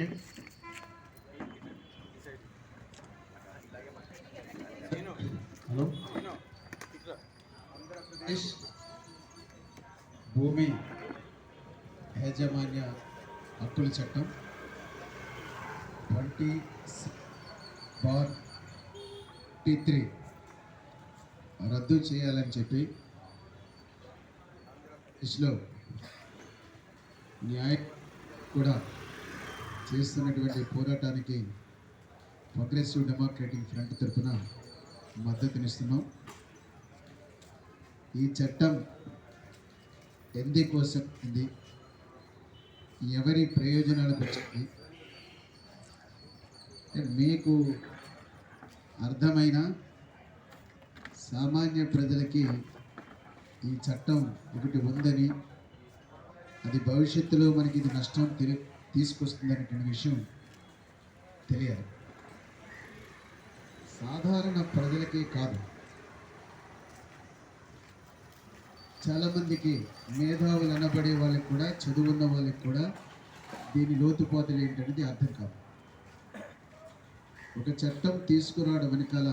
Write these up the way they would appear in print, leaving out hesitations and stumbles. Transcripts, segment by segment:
Speaking. Hello, Andhra Pradesh భూమి యాజమాన్య హక్కుల చట్టం 20/43 రద్దు చేయాలని చెప్పి ఆంధ్రప్రదేశ్లో న్యాయం కూడా చేస్తున్నటువంటి పోరాటానికి ప్రోగ్రెసివ్ డెమోక్రటిక్ ఫ్రంట్ తరఫున మద్దతునిస్తున్నాం. ఈ చట్టం ఎందుకోసం ఉంది, ఎవరి ప్రయోజనాలకు వచ్చింది మీకు అర్థమైన సామాన్య ప్రజలకి ఈ చట్టం ఒకటి ఉందని, అది భవిష్యత్తులో మనకి ఇది నష్టం తీసుకొస్తుందనేటువంటి విషయం తెలియాలి. సాధారణ ప్రజలకే కాదు, చాలామందికి మేధావులు అనబడే వాళ్ళకి కూడా, చదువున్న వాళ్ళకి కూడా దీని లోతుపాతులు ఏంటనేది అర్థం కాదు. ఒక చట్టం తీసుకురావడం వెనకాల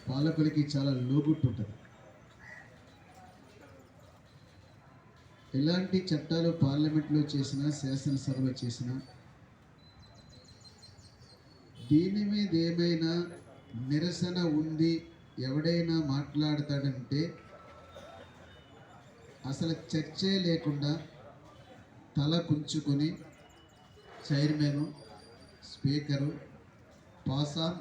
పాలకులకి చాలా లోగుట్టు ఉంటుంది. ఎలాంటి చట్టాలు పార్లమెంట్లో చేసినా, శాసనసభలో చేసినా దీని మీద ఏమైనా నిరసన ఉంది, ఎవడైనా మాట్లాడతాడంటే అసలు చర్చే లేకుండా తల కుంచుకొని చైర్మన్, స్పీకరు పాస్ ఆన్.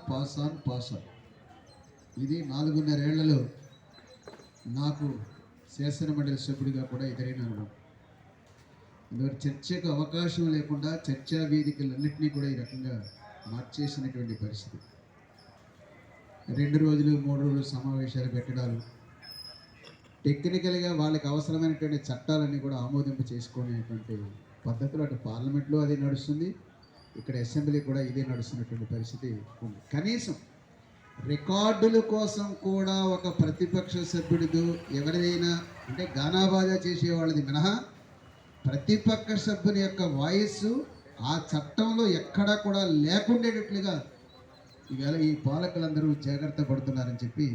ఇది 4.5 ఏళ్లలో నాకు శాసనమండలి సభ్యుడిగా కూడా ఎదురైన అనుభవం. అందువల్ల చర్చకు అవకాశం లేకుండా చర్చా వేదికలన్నింటినీ కూడా ఈ రకంగా మార్చేసినటువంటి పరిస్థితి. 2 రోజులు 3 రోజులు సమావేశాలు పెట్టడాలు, టెక్నికల్గా వాళ్ళకి అవసరమైనటువంటి చట్టాలన్నీ కూడా ఆమోదింప చేసుకునేటువంటి పద్ధతులు అటు పార్లమెంట్లో అదే నడుస్తుంది, ఇక్కడ అసెంబ్లీ కూడా ఇదే నడుస్తున్నటువంటి పరిస్థితి ఉంది. కనీసం రికార్డుల కోసం కూడా ఒక ప్రతిపక్ష సభ్యుడితో ఎవరిదైనా అంటే గానాబాజా చేసేవాళ్ళది మినహా ప్రతిపక్ష సభ్యుని యొక్క వాయిస్ ఆ చట్టంలో ఎక్కడా కూడా లేకుండేటట్లుగా ఈవేళ ఈ పాలకులందరూ జాగ్రత్త పడుతున్నారని చెప్పి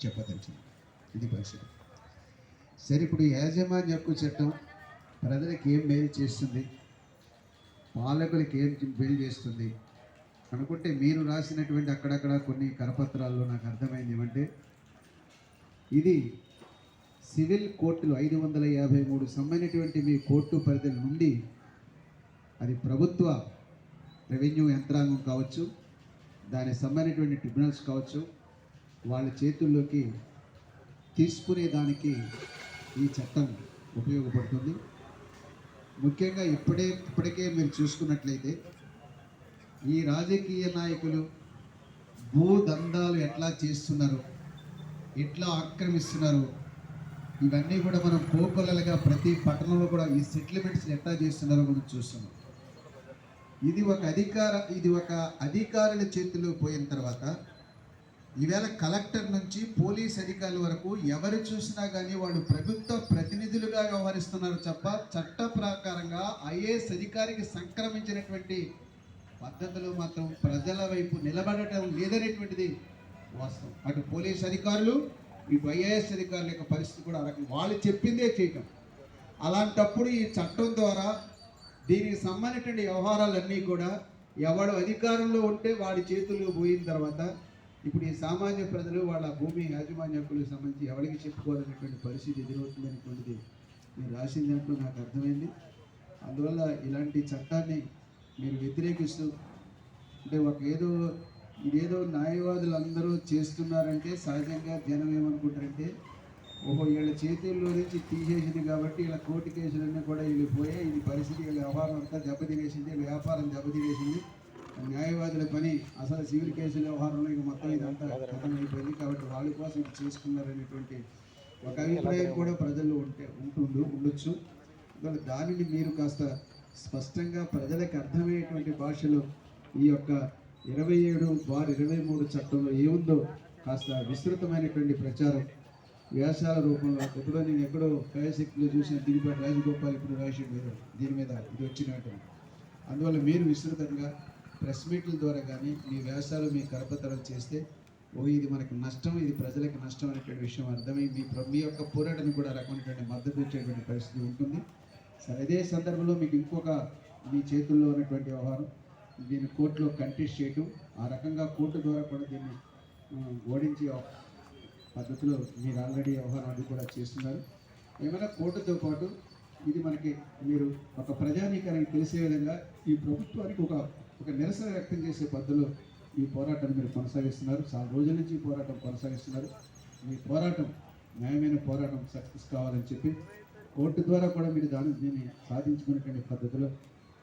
చెప్పదలిచింది. ఇది పరిస్థితి. సరే, ఇప్పుడు యాజమాన్య హక్కు చట్టం ప్రజలకు ఏం మేలు చేస్తుంది, పాలకులకి ఏం మేలు చేస్తుంది అనుకుంటే, మీరు రాసినటువంటి అక్కడక్కడ కొన్ని కరపత్రాల్లో నాకు అర్థమైంది ఏమంటే, ఇది సివిల్ కోర్టులు 553 సంబంధించినటువంటి మీ కోర్టు పరిధుల నుండి అది ప్రభుత్వ రెవెన్యూ యంత్రాంగం కావచ్చు, దానికి సంబంధించినటువంటి ట్రిబ్యునల్స్ కావచ్చు, వాళ్ళ చేతుల్లోకి తీసుకునేదానికి ఈ చట్టం ఉపయోగపడుతుంది. ముఖ్యంగా ఇప్పటికే మీరు చూసుకున్నట్లయితే ఈ రాజకీయ నాయకులు భూదందాలు ఎట్లా చేస్తున్నారు, ఎట్లా ఆక్రమిస్తున్నారు, ఇవన్నీ కూడా మనం కోకొల్లలుగా ప్రతి పట్టణంలో కూడా ఈ సెటిల్మెంట్స్ ఎట్లా చేస్తున్నారో మనం చూస్తున్నాం. ఇది ఒక అధికారుల చేతిలో పోయిన తర్వాత ఈవేళ కలెక్టర్ నుంచి పోలీస్ అధికారుల వరకు ఎవరు చూసినా కానీ వాళ్ళు ప్రభుత్వ ప్రతినిధులుగా వ్యవహరిస్తున్నారు తప్ప చట్ట ప్రకారంగా ఐఏఎస్ అధికారికి సంక్రమించినటువంటి పద్ధతులు మాత్రం ప్రజల వైపు నిలబడటం లేదనేటువంటిది వాస్తవం. అటు పోలీస్ అధికారులు, ఇటు ఐఏఎస్ అధికారుల యొక్క పరిస్థితి కూడా రకం వాళ్ళు చెప్పిందే చేయటం. అలాంటప్పుడు ఈ చట్టం ద్వారా దీనికి సంబంధించిన వ్యవహారాలన్నీ కూడా ఎవడు అధికారంలో ఉంటే వాడి చేతుల్లో పోయిన తర్వాత ఇప్పుడు ఈ సామాన్య ప్రజలు వాళ్ళ భూమి యాజమాన్య హక్కులకు సంబంధించి ఎవరికి చెప్పుకోవాలనేటువంటి పరిస్థితి ఎదురవుతుందనేటువంటిది మీరు రాసిన దాంట్లో నాకు అర్థమైంది. అందువల్ల ఇలాంటి చట్టాన్ని మీరు వ్యతిరేకిస్తూ అంటే ఇదేదో న్యాయవాదులు అందరూ చేస్తున్నారంటే సహజంగా జనం ఏమనుకుంటారంటే, ఓహో వీళ్ళ చేతుల్లో నుంచి తీసేసింది కాబట్టి ఇలా కోర్టు కేసులన్నీ కూడా వెళ్ళిపోయాయి, ఇది పరిస్థితి, వీళ్ళ వ్యవహారం అంతా దెబ్బతినేసింది, వ్యాపారం దెబ్బతినేసింది, న్యాయవాదుల పని అసలు సివిల్ కేసుల వ్యవహారంలో ఇక మొత్తం ఇదంతా అయిపోయింది కాబట్టి వాళ్ళ కోసం ఇది చేసుకున్నారనేటువంటి ఒక అభిప్రాయం కూడా ప్రజల్లో ఉండొచ్చు. దానిని మీరు కాస్త స్పష్టంగా ప్రజలకు అర్థమయ్యేటువంటి భాషలో ఈ యొక్క 27/23 చట్టంలో ఏముందో కాస్త విస్తృతమైనటువంటి ప్రచారం వ్యాసాల రూపంలో, నేను ఎక్కడో కయశక్తిలో చూసిన దిగిపాటి రాజగోపాల్ ఇప్పుడు రాసిండు దీని మీద ఇది వచ్చినట్టు అందువల్ల మీరు విస్తృతంగా ప్రెస్ మీట్ల ద్వారా కానీ మీ వ్యాసాలు మీ కరపత్రాలు చేస్తే ఇది మనకి నష్టం, ఇది ప్రజలకు నష్టం అనేటువంటి విషయం అర్థమై మీ యొక్క పోరాటానికి కూడా రకమైనటువంటి మద్దతు ఇచ్చేటువంటి పరిస్థితి ఉంటుంది. సరే, అదే సందర్భంలో మీకు ఇంకొక మీ చేతుల్లో ఉన్నటువంటి వ్యవహారం, దీన్ని కోర్టులో కంటెస్ట్ చేయటం, ఆ రకంగా కోర్టు ద్వారా కూడా దీన్ని ఓడించే పద్ధతిలో మీరు ఆల్రెడీ వ్యవహారం అది కూడా చేస్తున్నారు. ఏమైనా కోర్టుతో పాటు ఇది మనకి మీరు ఒక ప్రజానీకానికి తెలిసే విధంగా ఈ ప్రభుత్వానికి ఒక నిరసన వ్యక్తం చేసే పద్ధతిలో ఈ పోరాటాన్ని మీరు కొనసాగిస్తున్నారు. చాలా రోజుల నుంచి ఈ పోరాటం కొనసాగిస్తున్నారు. మీ పోరాటం న్యాయమైన పోరాటం సక్సెస్ కావాలని చెప్పి కోర్టు ద్వారా కూడా మీరు దీన్ని సాధించుకునేటువంటి పద్ధతిలో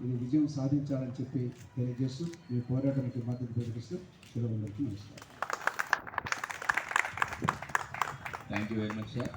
ఇది విజయం సాధించాలని చెప్పి తెలియజేస్తూ మీ పోరాటానికి మద్దతు ప్రకటిస్తూ సెలవులకు నమస్కారం. Thank you very much sir.